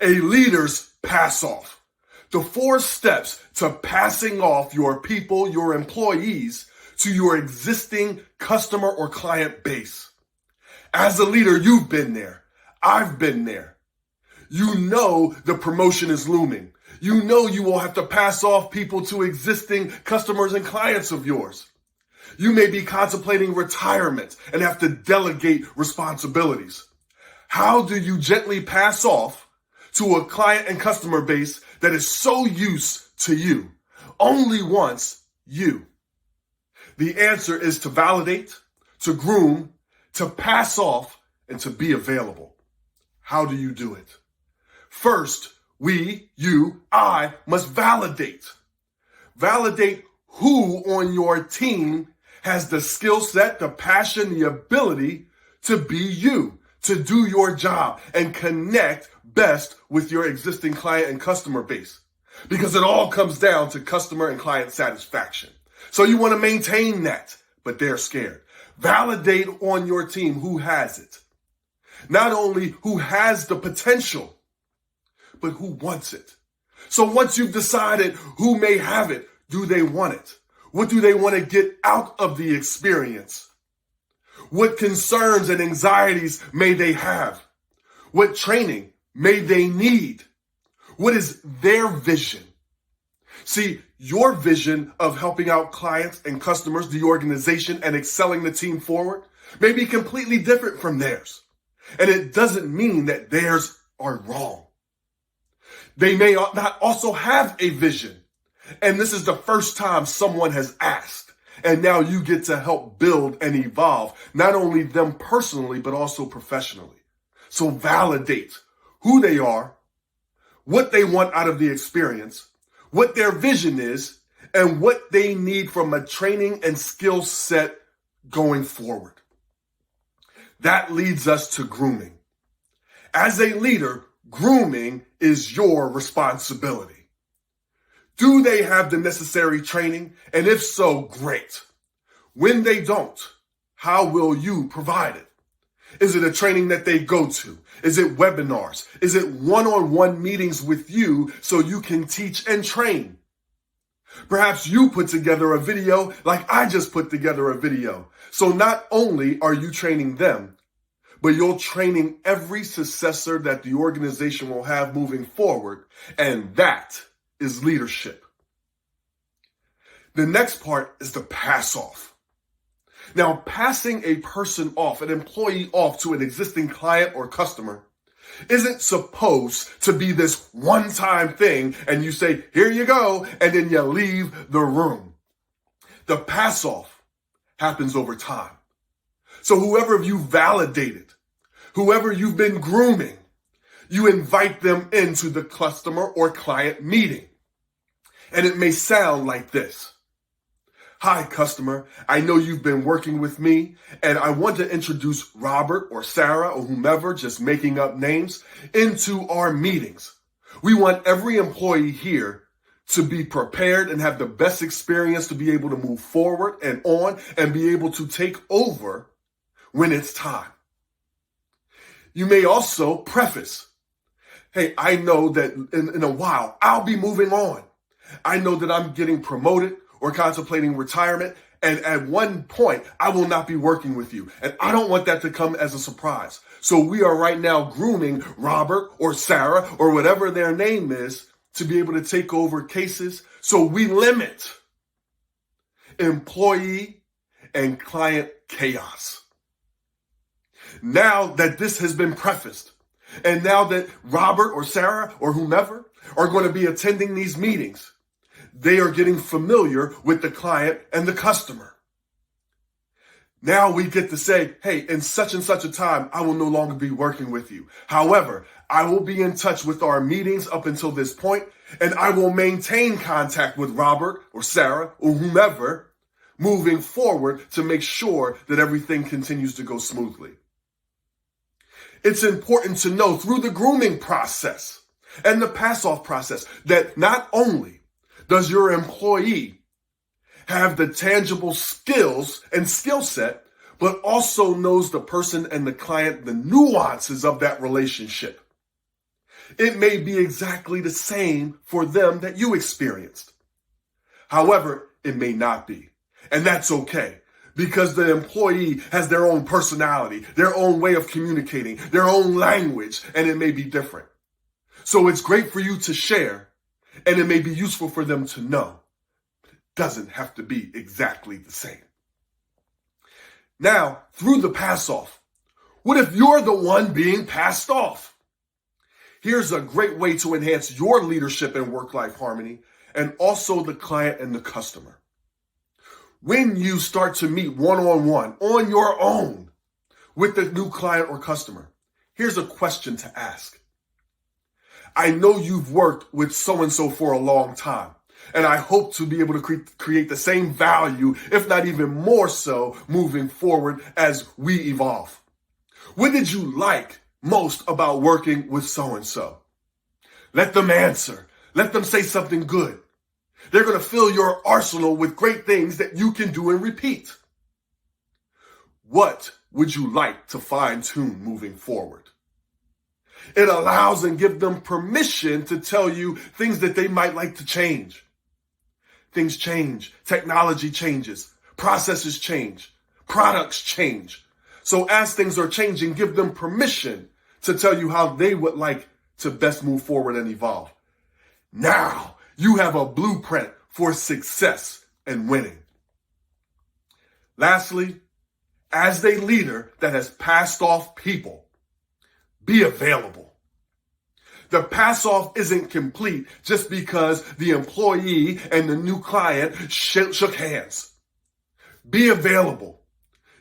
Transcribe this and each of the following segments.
A leader's pass off. The 4 steps to passing off your people, your employees, to your existing customer or client base. As a leader, you've been there. I've been there. You know the promotion is looming. You know you will have to pass off people to existing customers and clients of yours. You may be contemplating retirement and have to delegate responsibilities. How do you gently pass off to a client and customer base that is so used to you, only wants you? The answer is to validate, to groom, to pass off, and to be available. How do you do it? First, I must validate. Validate who on your team has the skill set, the passion, the ability to be you, to do your job and connect best with your existing client and customer base. Because it all comes down to customer and client satisfaction. So you want to maintain that, but they're scared. Validate on your team who has it. Not only who has the potential, but who wants it. So once you've decided who may have it, do they want it? What do they want to get out of the experience? What concerns and anxieties may they have? What training may they need? What is their vision? See, your vision of helping out clients and customers, the organization, and excelling the team forward may be completely different from theirs. And it doesn't mean that theirs are wrong. They may not also have a vision. And this is the first time someone has asked. And now you get to help build and evolve, not only them personally, but also professionally. So validate who they are, what they want out of the experience, what their vision is, and what they need from a training and skill set going forward. That leads us to grooming. As a leader, grooming is your responsibility. Do they have the necessary training? And if so, great. When they don't, how will you provide it? Is it a training that they go to? Is it webinars? Is it one-on-one meetings with you so you can teach and train? Perhaps you put together a video like I just put together a video. So not only are you training them, but you're training every successor that the organization will have moving forward. And that is leadership. The next part is the pass off. Now, passing a person off, an employee off to an existing client or customer isn't supposed to be this one-time thing and you say, here you go, and then you leave the room. The pass off happens over time. So whoever you validated, whoever you've been grooming, you invite them into the customer or client meeting. And it may sound like this. Hi, customer. I know you've been working with me, and I want to introduce Robert or Sarah or whomever, just making up names, into our meetings. We want every employee here to be prepared and have the best experience to be able to move forward and on and be able to take over when it's time. You may also preface, hey, I know that in a while I'll be moving on. I know that I'm getting promoted or contemplating retirement, and at one point I will not be working with you. And I don't want that to come as a surprise. So we are right now grooming Robert or Sarah or whatever their name is to be able to take over cases. So we limit employee and client chaos. Now that this has been prefaced, and now that Robert or Sarah or whomever are going to be attending these meetings, they are getting familiar with the client and the customer. Now we get to say, hey, in such and such a time, I will no longer be working with you. However, I will be in touch with our meetings up until this point, and I will maintain contact with Robert or Sarah or whomever moving forward to make sure that everything continues to go smoothly. It's important to know through the grooming process and the pass-off process that not only does your employee have the tangible skills and skill set, but also knows the person and the client, the nuances of that relationship. It may be exactly the same for them that you experienced. However, it may not be. And that's okay, because the employee has their own personality, their own way of communicating, their own language, and it may be different. So it's great for you to share, and it may be useful for them to know. But it doesn't have to be exactly the same. Now, through the pass-off, what if you're the one being passed off? Here's a great way to enhance your leadership and work-life harmony, and also the client and the customer. When you start to meet one-on-one on your own with the new client or customer, here's a question to ask. I know you've worked with so-and-so for a long time, and I hope to be able to create the same value, if not even more so, moving forward as we evolve. What did you like most about working with so-and-so? Let them answer. Let them say something good. They're going to fill your arsenal with great things that you can do and repeat. What would you like to fine-tune moving forward? It allows and gives them permission to tell you things that they might like to change. Things change. Technology changes. Processes change. Products change. So as things are changing, give them permission to tell you how they would like to best move forward and evolve. Now, you have a blueprint for success and winning. Lastly, as a leader that has passed off people, be available. The pass-off isn't complete just because the employee and the new client shook hands. Be available.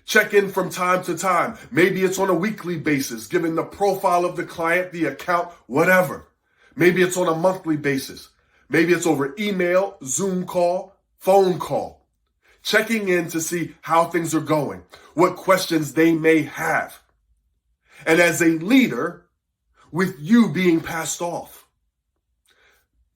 Check in from time to time. Maybe it's on a weekly basis, given the profile of the client, the account, whatever. Maybe it's on a monthly basis. Maybe it's over email, Zoom call, phone call. Checking in to see how things are going, what questions they may have. And as a leader, with you being passed off,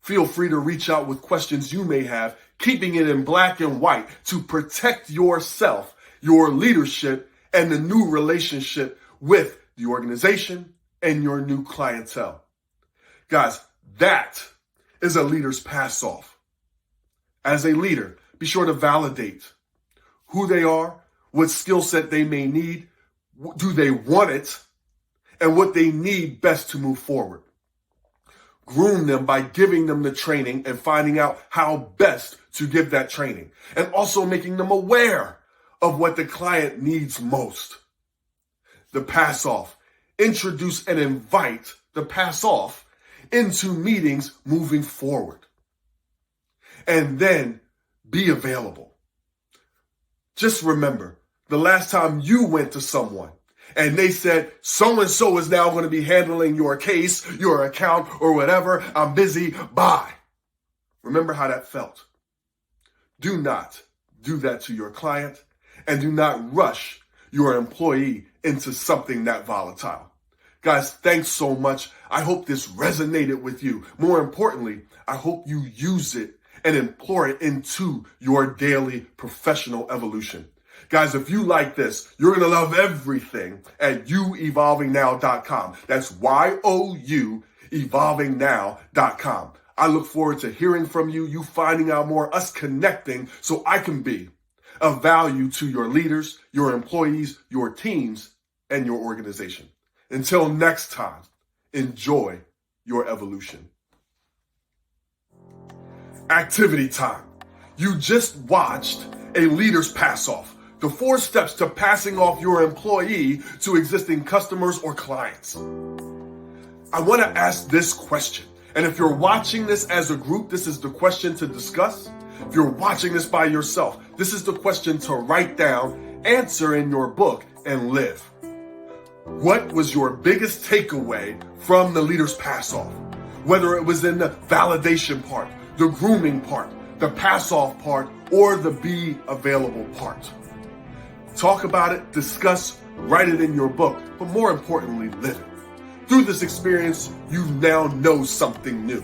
feel free to reach out with questions you may have, keeping it in black and white to protect yourself, your leadership, and the new relationship with the organization and your new clientele. Guys, that is a leader's pass off. As a leader, be sure to validate who they are, what skill set they may need, do they want it, and what they need best to move forward. Groom them by giving them the training and finding out how best to give that training, and also making them aware of what the client needs most. The pass off. Introduce and invite the pass off into meetings moving forward. And then be available. Just remember, the last time you went to someone and they said, so-and-so is now going to be handling your case, your account, or whatever. I'm busy. Bye. Remember how that felt. Do not do that to your client, and do not rush your employee into something that volatile. Guys, thanks so much. I hope this resonated with you. More importantly, I hope you use it and employ it into your daily professional evolution. Guys, if you like this, you're going to love everything at youevolvingnow.com. That's YOU evolvingnow.com. I look forward to hearing from you, you finding out more, us connecting so I can be of value to your leaders, your employees, your teams, and your organization. Until next time, enjoy your evolution. Activity time. You just watched a leader's pass off. The 4 steps to passing off your employee to existing customers or clients. I want to ask this question. And if you're watching this as a group, this is the question to discuss. If you're watching this by yourself, this is the question to write down, answer in your book, and live. What was your biggest takeaway from the leader's pass off? Whether it was in the validation part, the grooming part, the pass off part, or the be available part. Talk about it, discuss, write it in your book, but more importantly, live it. Through this experience, you now know something new.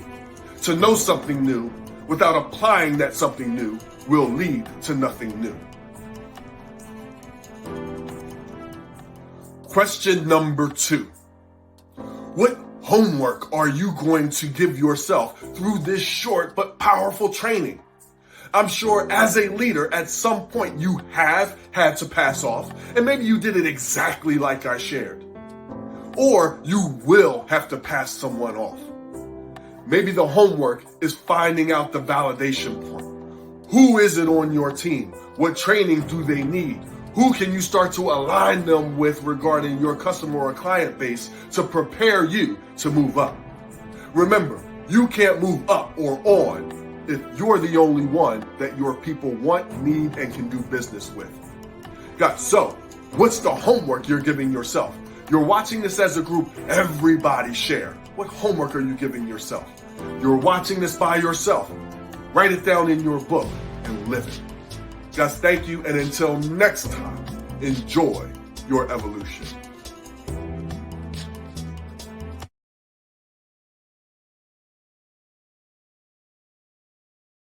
To know something new without applying that something new will lead to nothing new. Question number 2. What homework are you going to give yourself through this short but powerful training? I'm sure as a leader, at some point you have had to pass off, and maybe you did it exactly like I shared. Or you will have to pass someone off. Maybe the homework is finding out the validation point. Who is it on your team? What training do they need? Who can you start to align them with regarding your customer or client base to prepare you to move up? Remember, you can't move up or on if you're the only one that your people want, need, and can do business with. Guys, so what's the homework you're giving yourself? You're watching this as a group, everybody share. What homework are you giving yourself? You're watching this by yourself. Write it down in your book and live it. Guys, thank you, and until next time, enjoy your evolution.